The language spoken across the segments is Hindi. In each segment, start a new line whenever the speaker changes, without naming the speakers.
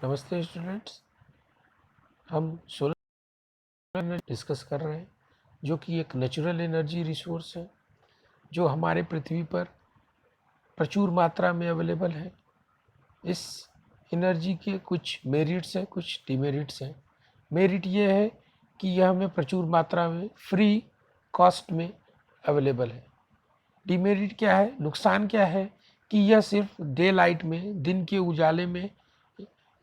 नमस्ते स्टूडेंट्स। हम सोलर एनर्जी डिस्कस कर रहे हैं, जो कि एक नेचुरल एनर्जी रिसोर्स है जो हमारे पृथ्वी पर प्रचुर मात्रा में अवेलेबल है। इस एनर्जी के कुछ मेरिट्स हैं, कुछ डिमेरिट्स हैं। मेरिट ये है कि यह हमें प्रचुर मात्रा में फ्री कॉस्ट में अवेलेबल है। डिमेरिट क्या है, नुकसान क्या है कि यह सिर्फ डे लाइट में, दिन के उजाले में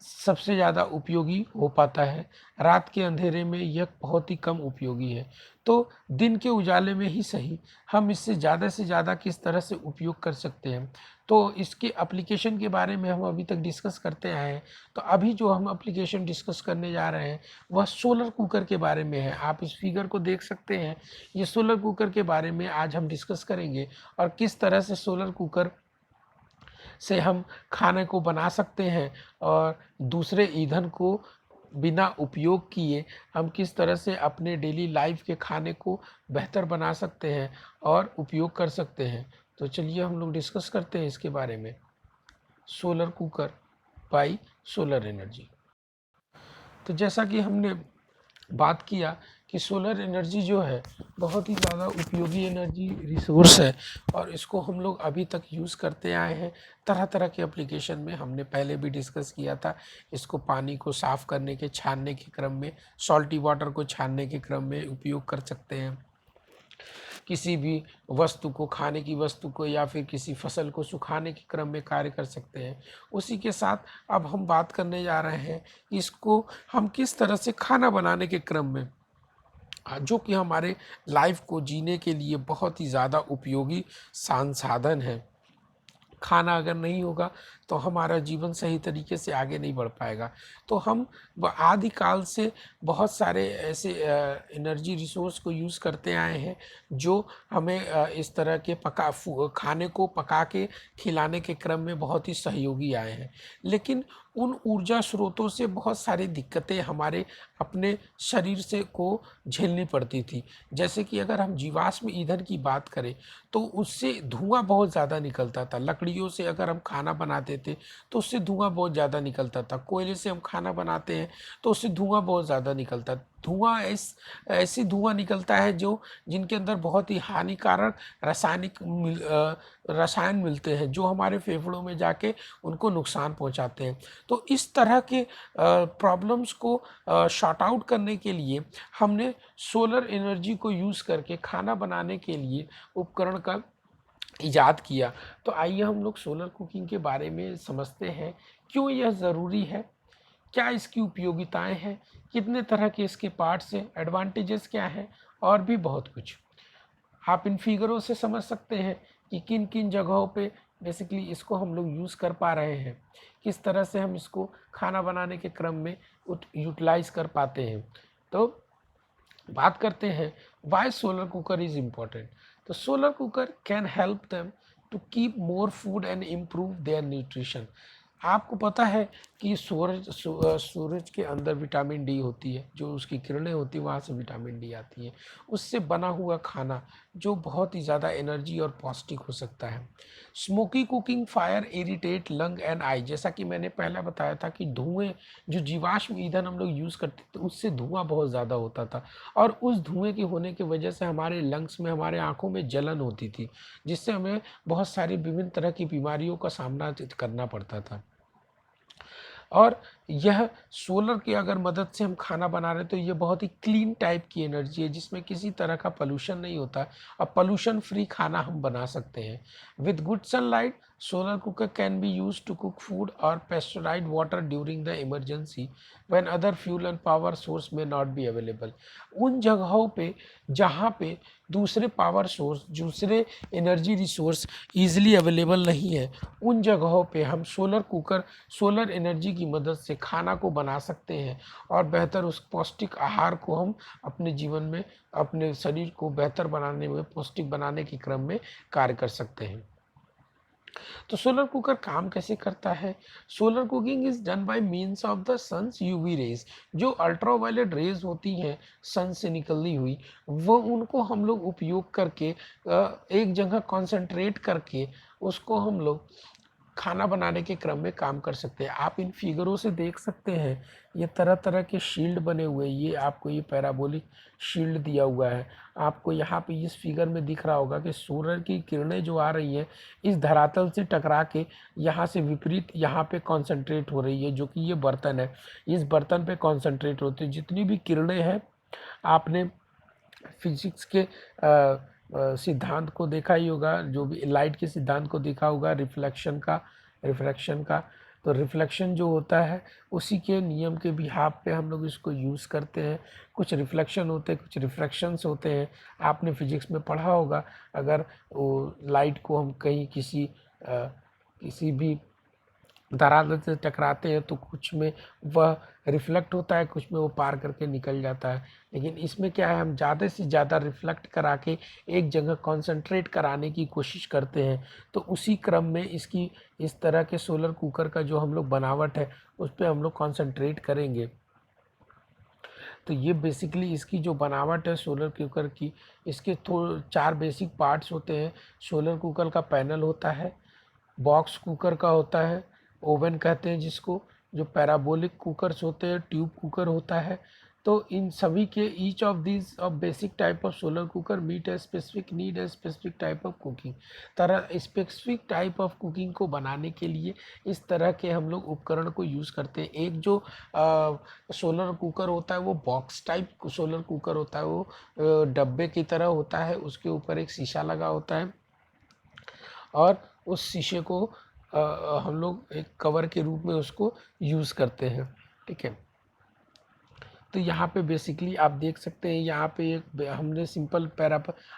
सबसे ज़्यादा उपयोगी हो पाता है। रात के अंधेरे में यह बहुत ही कम उपयोगी है। तो दिन के उजाले में ही सही, हम इससे ज़्यादा किस तरह से उपयोग कर सकते हैं, तो इसके एप्लीकेशन के बारे में हम अभी तक डिस्कस करते आए हैं। तो अभी जो हम एप्लीकेशन डिस्कस करने जा रहे हैं वह सोलर कुकर के बारे में है। आप इस फिगर को देख सकते हैं, ये सोलर कुकर के बारे में आज हम डिस्कस करेंगे और किस तरह से सोलर कुकर से हम खाने को बना सकते हैं और दूसरे ईंधन को बिना उपयोग किए हम किस तरह से अपने डेली लाइफ के खाने को बेहतर बना सकते हैं और उपयोग कर सकते हैं। तो चलिए हम लोग डिस्कस करते हैं इसके बारे में। Solar cooker by solar energy. तो जैसा कि हमने बात किया कि सोलर एनर्जी जो है बहुत ही ज़्यादा उपयोगी एनर्जी रिसोर्स है और इसको हम लोग अभी तक यूज़ करते आए हैं। तरह तरह के एप्लीकेशन में हमने पहले भी डिस्कस किया था। इसको पानी को साफ़ करने के, छानने के क्रम में, सॉल्टी वाटर को छानने के क्रम में उपयोग कर सकते हैं। किसी भी वस्तु को, खाने की वस्तु को या फिर किसी फसल को सुखाने के क्रम में कार्य कर सकते हैं। उसी के साथ अब हम बात करने जा रहे हैं कि इसको हम किस तरह से खाना बनाने के क्रम में, जो कि हमारे लाइफ को जीने के लिए बहुत ही ज़्यादा उपयोगी संसाधन है। खाना अगर नहीं होगा तो हमारा जीवन सही तरीके से आगे नहीं बढ़ पाएगा। तो हम आदिकाल से बहुत सारे ऐसे एनर्जी रिसोर्स को यूज़ करते आए हैं जो हमें इस तरह के खाने को पका के खिलाने के क्रम में बहुत ही सहयोगी आए हैं। लेकिन उन ऊर्जा स्रोतों से बहुत सारी दिक्कतें हमारे अपने शरीर से को झेलनी पड़ती थी। जैसे कि अगर हम जीवाश्म ईंधन की बात करें तो उससे धुआं बहुत ज़्यादा निकलता था। लकड़ियों से अगर हम खाना बनाते थे तो उससे धुआं बहुत ज़्यादा निकलता था। कोयले से हम खाना बनाते हैं तो उससे धुआं बहुत ज़्यादा निकलता है। धुआं ऐसी धुआं निकलता है जो जिनके अंदर बहुत ही हानिकारक रसायन मिलते हैं जो हमारे फेफड़ों में जाके उनको नुकसान पहुंचाते हैं। तो इस तरह के प्रॉब्लम्स को शॉर्ट आउट करने के लिए हमने सोलर एनर्जी को यूज़ करके खाना बनाने के लिए उपकरण का इजाद किया। तो आइए हम लोग सोलर कुकिंग के बारे में समझते हैं, क्यों यह ज़रूरी है, क्या इसकी उपयोगिताएं हैं, कितने तरह के इसके पार्ट्स हैं, एडवांटेजेस क्या हैं और भी बहुत कुछ। आप इन फिगरों से समझ सकते हैं कि किन किन जगहों पे बेसिकली इसको हम लोग यूज़ कर पा रहे हैं, किस तरह से हम इसको खाना बनाने के क्रम में यूटिलाइज कर पाते हैं। तो बात करते हैं why solar cooker is important. तो solar cooker can help them to keep more food and improve their nutrition. आपको पता है कि सूरज के अंदर विटामिन डी होती है, जो उसकी किरणें होती हैं वहाँ से विटामिन डी आती है। उससे बना हुआ खाना जो बहुत ही ज़्यादा एनर्जी और पौष्टिक हो सकता है। Smoky cooking fire irritate lung and I. जैसा कि मैंने पहले बताया था कि धुएं, जो जीवाश्म ईंधन हम लोग यूज़ करते थे उससे धुआं बहुत ज़्यादा होता था और उस धुएं के होने की वजह से हमारे लंग्स में, हमारे आँखों में जलन होती थी, जिससे हमें बहुत सारी विभिन्न तरह की बीमारियों का सामना करना पड़ता था। और यह सोलर की अगर मदद से हम खाना बना रहे हैं तो ये बहुत ही क्लीन टाइप की एनर्जी है जिसमें किसी तरह का पोल्यूशन नहीं होता और पोल्यूशन फ्री खाना हम बना सकते हैं। With good sunlight solar cooker can be use to cook food और pasteurized water during the emergency when other fuel and power source may not be available. उन जगहों पे जहाँ पे दूसरे पावर सोर्स, दूसरे एनर्जी रिसोर्स ईजिली अवेलेबल नहीं है, उन जगहों पे हम सोलर एनर्जी की मदद से खाना को बना सकते हैं और बेहतर उस पौष्टिक आहार को हम अपने जीवन में, अपने शरीर को बेहतर बनाने में, पौष्टिक बनाने के क्रम में कार्य कर सकते हैं। तो सोलर कुकर काम कैसे करता है? Solar cooking is done by means of the sun's UV rays. जो अल्ट्रावायलेट रेज होती हैं सन से निकली हुई, वो उनको हम लोग उपयोग करके एक जगह कॉन्सेंट्रेट करके उसको हम लोग खाना बनाने के क्रम में काम कर सकते हैं। आप इन फिगरों से देख सकते हैं, ये तरह तरह के शील्ड बने हुए हैं। ये आपको ये पैराबोलिक शील्ड दिया हुआ है। आपको यहाँ पे इस फिगर में दिख रहा होगा कि सूर्य की किरणें जो आ रही हैं इस धरातल से टकरा के यहाँ से विपरीत यहाँ पे कॉन्सेंट्रेट हो रही है, जो कि ये बर्तन है। इस बर्तन पे कॉन्सेंट्रेट होती है। जितनी भी किरणें हैं, आपने फिजिक्स के सिद्धांत को देखा ही होगा, जो भी लाइट के सिद्धांत को देखा होगा, रिफ्लेक्शन का। तो रिफ्लेक्शन जो होता है उसी के नियम के बिहाफ पे हम लोग इसको यूज़ करते हैं। कुछ रिफ्लेक्शन होते हैं, कुछ रिफ्रैक्शंस होते हैं। आपने फिजिक्स में पढ़ा होगा, अगर वो लाइट को हम कहीं किसी भी धरातल से टकराते हैं तो कुछ में वह रिफ्लेक्ट होता है, कुछ में वो पार करके निकल जाता है। लेकिन इसमें क्या है, हम ज़्यादा से ज़्यादा रिफ्लेक्ट करा के एक जगह कंसंट्रेट कराने की कोशिश करते हैं। तो उसी क्रम में इसकी इस तरह के सोलर कुकर का जो हम लोग बनावट है उस पर हम लोग कंसंट्रेट करेंगे। तो ये बेसिकली इसकी जो बनावट है सोलर कुकर की, इसके 4 बेसिक पार्ट्स होते हैं। सोलर कुकर का पैनल होता है, बॉक्स कुकर का होता है, ओवन कहते हैं जिसको, जो पैराबोलिक कुकर्स होते हैं, ट्यूब कुकर होता है। तो इन सभी के each of these of basic type of solar cooker meet a specific need a specific type of cooking. तरह स्पेसिफिक टाइप ऑफ कुकिंग को बनाने के लिए इस तरह के हम लोग उपकरण को यूज़ करते हैं। एक जो सोलर कुकर होता है वो बॉक्स टाइप सोलर कुकर होता है। वो डब्बे की तरह होता है, उसके ऊपर एक शीशा लगा होता है और उस शीशे को हम लोग एक कवर के रूप में उसको यूज़ करते हैं। ठीक है, तो यहाँ पे बेसिकली आप देख सकते हैं, यहाँ पे एक हमने सिंपल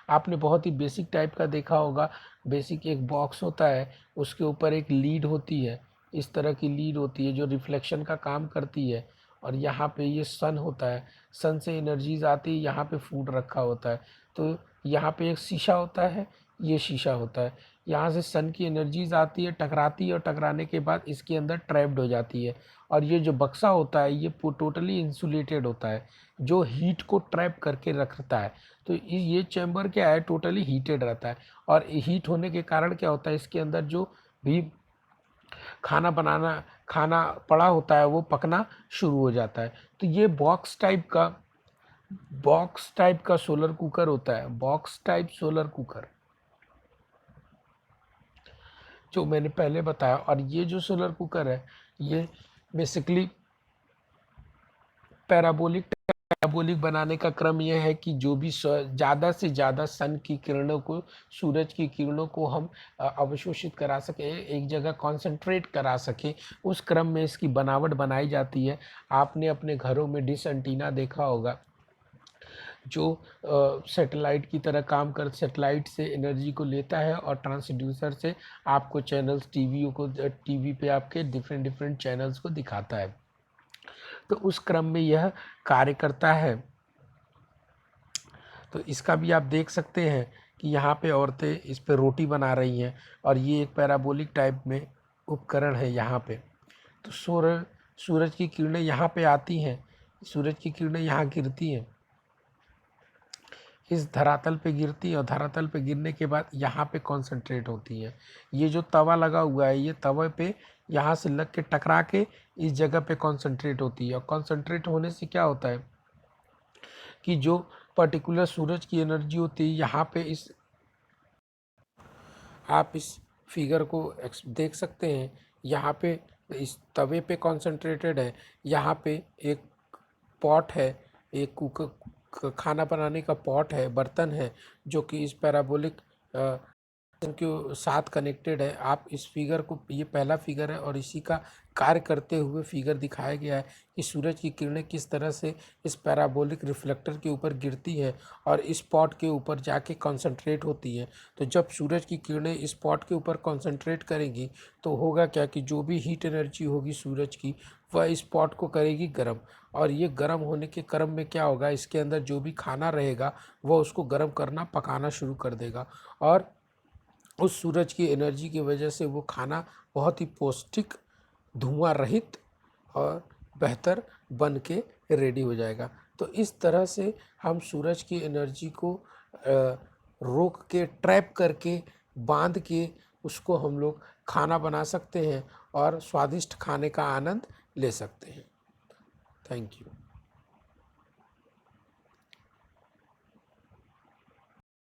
आपने बहुत ही बेसिक टाइप का देखा होगा। बेसिक एक बॉक्स होता है, उसके ऊपर एक लीड होती है, इस तरह की लीड होती है जो रिफ्लेक्शन का काम करती है। और यहाँ पे ये सन होता है, सन से एनर्जीज आती है, यहाँ पे फूड रखा होता है। तो यहाँ पे एक शीशा होता है, ये शीशा होता है, यहाँ से सन की एनर्जीज आती है, टकराती है और टकराने के बाद इसके अंदर ट्रैप्ड हो जाती है। और ये जो बक्सा होता है ये टोटली इंसुलेटेड होता है, जो हीट को ट्रैप करके रखता है। तो ये चैम्बर क्या है, टोटली हीटेड रहता है। और हीट होने के कारण क्या होता है, इसके अंदर जो भी खाना पड़ा होता है वो पकना शुरू हो जाता है। तो ये बॉक्स टाइप का सोलर कुकर होता है, बॉक्स टाइप सोलर कुकर जो मैंने पहले बताया। और ये जो सोलर कुकर है ये बेसिकली पैराबोलिक बनाने का क्रम यह है कि जो भी ज़्यादा से ज़्यादा सन की किरणों को, सूरज की किरणों को हम अवशोषित करा सके, एक जगह कंसंट्रेट करा सके, उस क्रम में इसकी बनावट बनाई जाती है। आपने अपने घरों में डिश एंटीना देखा होगा, जो सैटेलाइट की तरह काम कर सैटेलाइट से एनर्जी को लेता है और ट्रांसड्यूसर से आपको चैनल्स टीवी पे आपके डिफरेंट चैनल्स को दिखाता है। तो उस क्रम में यह कार्य करता है। तो इसका भी आप देख सकते हैं कि यहाँ पे औरतें इस पे रोटी बना रही हैं और ये एक पैराबोलिक टाइप में उपकरण है यहाँ पे। तो सूरज की किरणें यहाँ पे आती हैं, सूरज की किरणें यहाँ गिरती हैं, इस धरातल पे गिरती है और धरातल पे गिरने के बाद यहाँ पे कंसंट्रेट होती है। ये जो तवा लगा हुआ है, ये तवे पे यहाँ से लग के टकरा के इस जगह पे कंसंट्रेट होती है। और कंसंट्रेट होने से क्या होता है कि जो पर्टिकुलर सूरज की एनर्जी होती है यहाँ पे आप इस फिगर को देख सकते हैं। यहाँ पे इस तवे पे कंसंट्रेटेड है, यहाँ पे एक पॉट है, एक कुकर खाना बनाने का पॉट है, बर्तन है, जो कि इस पैराबोलिक के साथ कनेक्टेड है। आप इस फिगर को, ये पहला फिगर है और इसी का कार्य करते हुए फिगर दिखाया गया है कि सूरज की किरणें किस तरह से इस पैराबोलिक रिफ्लेक्टर के ऊपर गिरती है और इस पॉट के ऊपर जाके कंसंट्रेट होती है। तो जब सूरज की किरणें इस पॉट के ऊपर कंसंट्रेट करेंगी तो होगा क्या कि जो भी हीट एनर्जी होगी सूरज की, वह इस पॉट को करेगी गर्म। और ये गर्म होने के क्रम में क्या होगा, इसके अंदर जो भी खाना रहेगा वह उसको गर्म करना, पकाना शुरू कर देगा। और उस सूरज की एनर्जी की वजह से वो खाना बहुत ही पौष्टिक, धुआं रहित और बेहतर बन के रेडी हो जाएगा। तो इस तरह से हम सूरज की एनर्जी को रोक के, ट्रैप करके, बांध के उसको हम लोग खाना बना सकते हैं और स्वादिष्ट खाने का आनंद ले सकते हैं। Thank you.